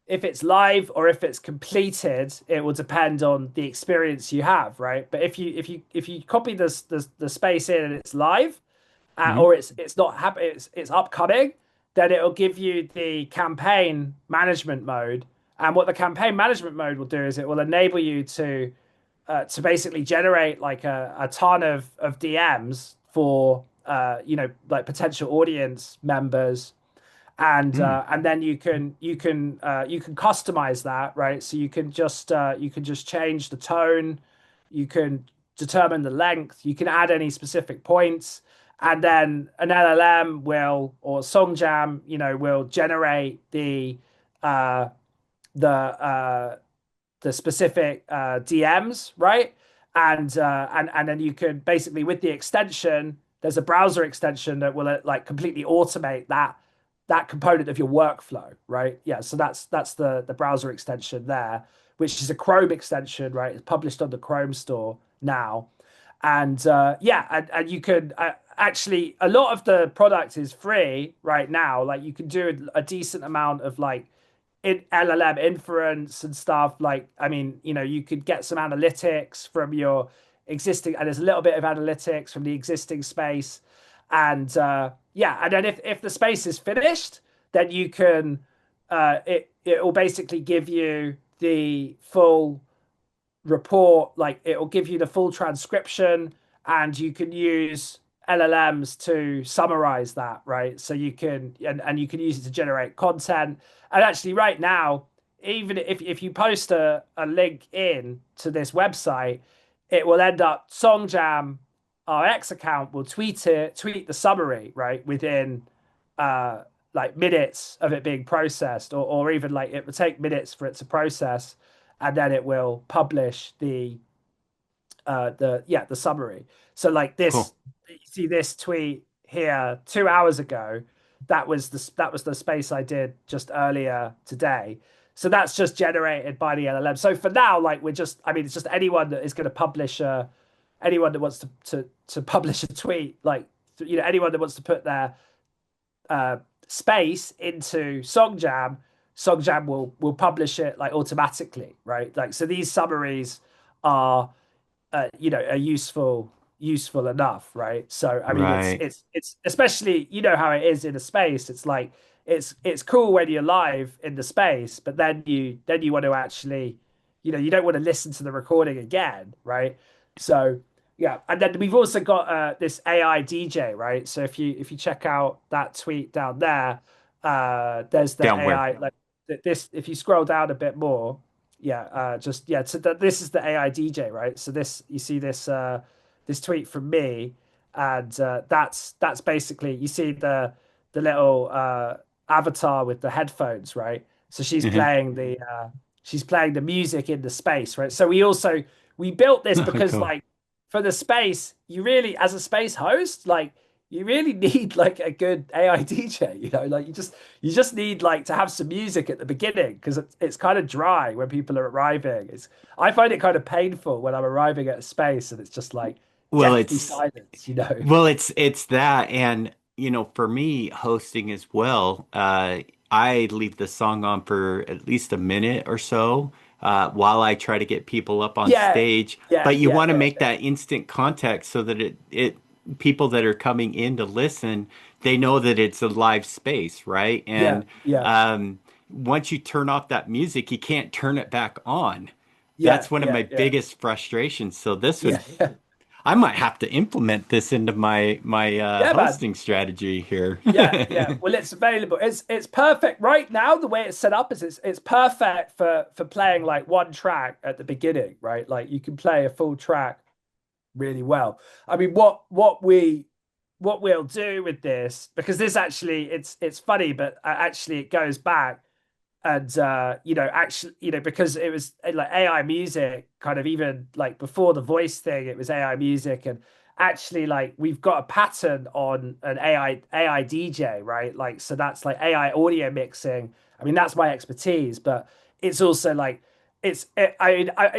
if it's live or if it's completed, it will depend on the experience you have, right? But if you copy the space in and it's live, Hmm. or it's not happening, it's upcoming, then it'll give you the campaign management mode, And what the campaign management mode will do is it will enable you to basically generate like a ton of DMs for like potential audience members, Hmm. and then you can customize that, right? So you can just change the tone, you can determine the length, you can add any specific points, and then an LLM will, or Songjam, will generate uh the the specific DMs, right? And then you can basically, with the extension, there's a browser extension that will like completely automate that component of your workflow, right? Yeah, so that's the browser extension there, which is a Chrome extension, right? It's published on the Chrome store now, and yeah, and you can actually, a lot of the product is free right now. Like you can do a decent amount of like in LLM inference and stuff. Like, I mean, you could get some analytics from your existing, and there's a little bit of analytics from the existing space. And yeah, and then if the space is finished, then you can it will basically give you the full report, like it will give you the full transcription, and you can use LLMs to summarize that, right? So you can, and you can use it to generate content. And actually, right now, even if you post a link in to this website, it will end up Songjam, our X account, will tweet the summary, right, within uh like minutes of it being processed, or even like it would take minutes for it to process, and then it will publish the summary. So like this, Cool. you see this tweet here 2 hours ago. That was the space I did just earlier today. So that's just generated by the LLM. So for now, like I mean, it's just anyone that is going to publish anyone that wants to publish a tweet, like anyone that wants to put their space into Songjam will publish it like automatically, right? Like so these summaries are are useful enough, right? So I mean it's Right. it's it's especially, how it is in a space. It's like it's cool when you're live in the space, but then you want to actually, you don't want to listen to the recording again, right? So yeah, and then we've also got this AI DJ, right? So if you check out that tweet down there, there's the Down where? AI, like this. If you scroll down a bit more, yeah, just yeah. So this is the AI DJ, right? So this, you see this tweet from me, and that's basically, you see the little avatar with the headphones, right? So Hmm. she's playing the music in the space, right? So we built this Oh, because, cool. like, for the space, you really, as a space host, like, you really need like a good AI DJ, like you just need like to have some music at the beginning, because it's kind of dry when people are arriving. I find it kind of painful when I'm arriving at a space and it's just like Well, deathly it's silence. it's that, and for me, hosting as well. I leave the song on for at least a minute or so while I try to get people up on Yeah, stage. yeah, But you yeah, want to yeah, make that instant contact so that it people that are coming in to listen, they know that it's a live space, right? yeah, And yeah, once you turn off that music, you can't turn it back on. yeah, That's one of yeah, my yeah, biggest frustrations. So this would yeah, yeah, I might have to implement this into my yeah, man. hosting strategy here. Yeah, yeah. Well, it's available. It's perfect right now. The way it's set up is it's perfect for playing like one track at the beginning, right? Like you can play a full track really well. I mean, what we'll do with this, because this actually, it's funny, but actually it goes back, and actually, because it was like AI music, kind of, even like before the voice thing, it was AI music. And actually, like, we've got a pattern on an AI DJ, right? Like, so that's like AI audio mixing. I mean, that's my expertise, but it's also like it's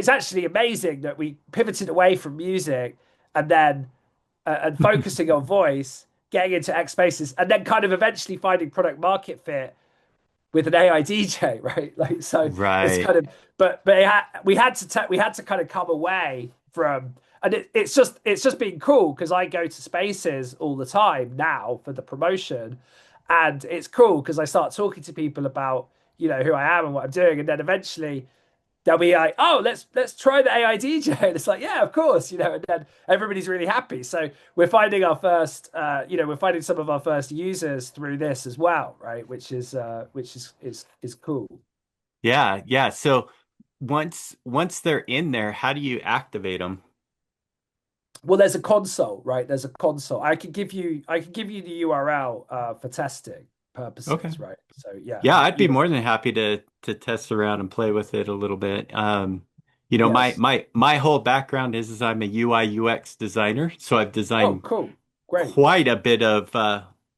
actually amazing that we pivoted away from music, and then and focusing on voice, getting into X spaces, and then kind of eventually finding product market fit with an AI DJ, right? Like, so it's Right. kind of, we had to kind of come away from, and it's just been cool because I go to spaces all the time now for the promotion, and it's cool because I start talking to people about who I am and what I'm doing. And then eventually they'll be like, oh, let's try the AI DJ. And it's like, yeah, of course, and then everybody's really happy. So we're finding our first, we're finding some of our first users through this as well, right? Which is cool. Yeah, yeah. So once they're in there, how do you activate them? Well, there's a console, right? There's a console. I can give you the URL for testing Okay. purposes, right? So yeah, Yeah, you I'd you be more than happy to test around and play with it a little bit. My yes. my whole background is I'm a UI UX designer, so I've Oh, designed cool, great. quite a bit of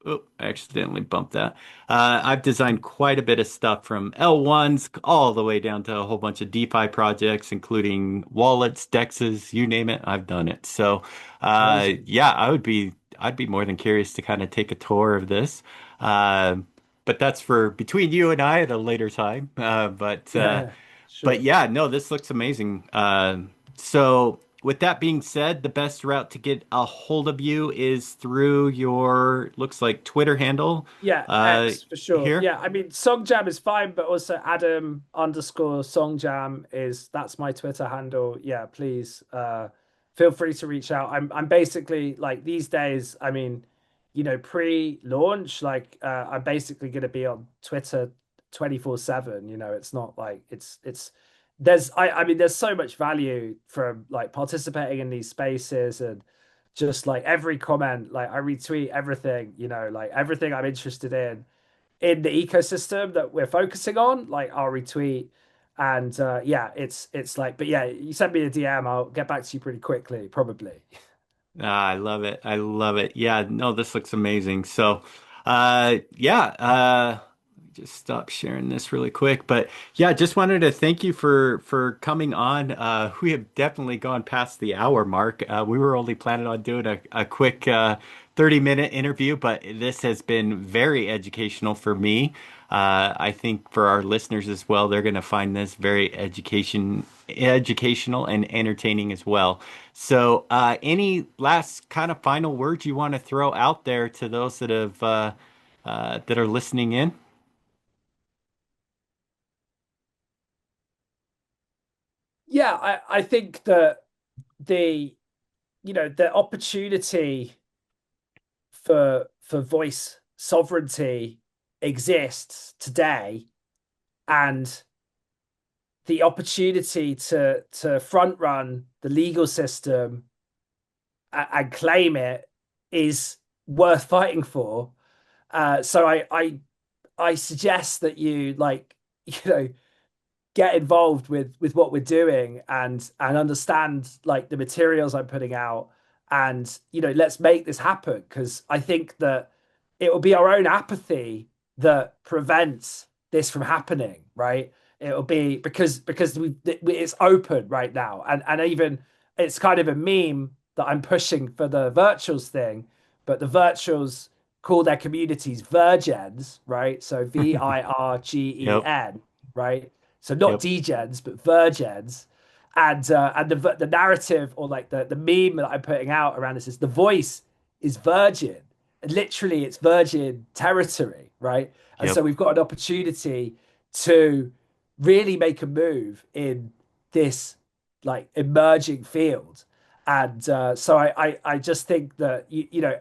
oh, I accidentally bumped that. I've designed quite a bit of stuff from L1s all the way down to a whole bunch of DeFi projects, including wallets, DEXs, you name it, I've done it. So Amazing. yeah, I'd be more than curious to kind of take a tour of this. Uh, but that's for between you and I at a later time. Yeah, But sure. yeah, no, this looks amazing. So with that being said, the best route to get a hold of you is through your, looks like Twitter handle, Yeah, uh, X for sure. here. Yeah, I mean, Songjam is fine, but also Adam underscore Songjam that's my Twitter handle. Yeah, please feel free to reach out. I'm basically like these days, I mean, pre-launch, like I'm basically gonna be on Twitter 24/7. It's not like it's I mean there's so much value from like participating in these spaces and just like every comment, like I retweet everything, like everything I'm interested in the ecosystem that we're focusing on, like I'll retweet. And yeah, it's like, but yeah, you send me a DM, I'll get back to you pretty quickly, probably. Ah, I love it. I love it. Yeah, no, this looks amazing. So, yeah, just stop sharing this really quick. But yeah, just wanted to thank you for coming on. We have definitely gone past the hour mark. We were only planning on doing a quick 30-minute interview, but this has been very educational for me. I think for our listeners as well, they're going to find this very educational and entertaining as well. So, any last kind of final words you want to throw out there to those that are listening in? Yeah, I think that the the opportunity for voice sovereignty exists today, and the opportunity to front run the legal system and claim it is worth fighting for. So I suggest that you like get involved with what we're doing and understand like the materials I'm putting out, and let's make this happen, because I think that it will be our own apathy that prevents this from happening, right? It'll be because it's open right now, and even it's kind of a meme that I'm pushing for the virtuals thing, but the virtuals call their communities virgins, right? So Yep, VIRGEN, right? So not yep, degens, but virgins. And the narrative, or like the meme that I'm putting out around this is the voice is virgin. And literally it's virgin territory, right? And so yep. we've got an opportunity to really make a move in this like emerging field. And so I just think that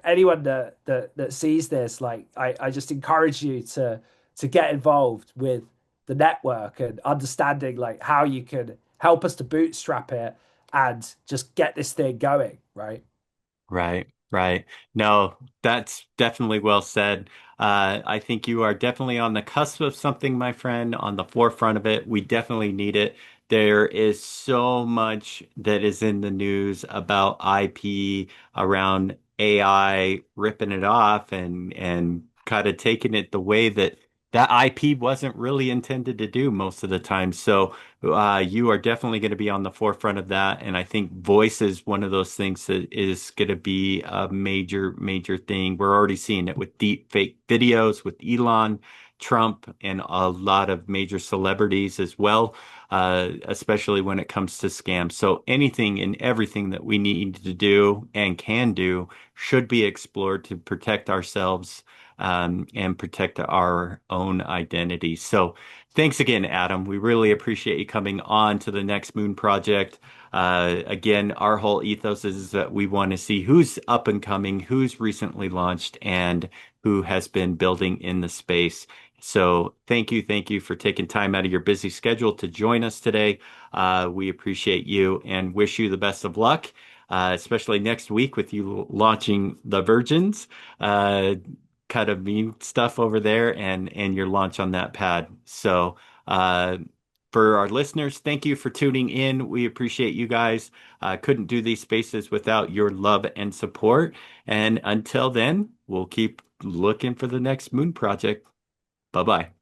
anyone that sees this, like I just encourage you to get involved with the network and understanding like how you can help us to bootstrap it and just get this thing going, right? Right, right. No, that's definitely well said. I think you are definitely on the cusp of something, my friend, on the forefront of it. We definitely need it. There is so much that is in the news about IP, around AI ripping it off and kind of taking it the way that that IP wasn't really intended to do most of the time. So you are definitely going to be on the forefront of that. And I think voice is one of those things that is going to be a major, major thing. We're already seeing it with deep fake videos with Elon, Trump, and a lot of major celebrities as well, especially when it comes to scams. So anything and everything that we need to do and can do should be explored to protect ourselves and protect our own identity. So thanks again, Adam. We really appreciate you coming on to the Next Moon Project. Again, our whole ethos is that we want to see who's up and coming, who's recently launched, and who has been building in the space. So thank you for taking time out of your busy schedule to join us today. We appreciate you and wish you the best of luck, especially next week with you launching the Virgins. Uh, Kind of mean stuff over there and your launch on that pad. So uh, for our listeners, thank you for tuning in. We appreciate you guys. Couldn't do these spaces without your love and support. And until then, we'll keep looking for the next Moon Project. Bye bye.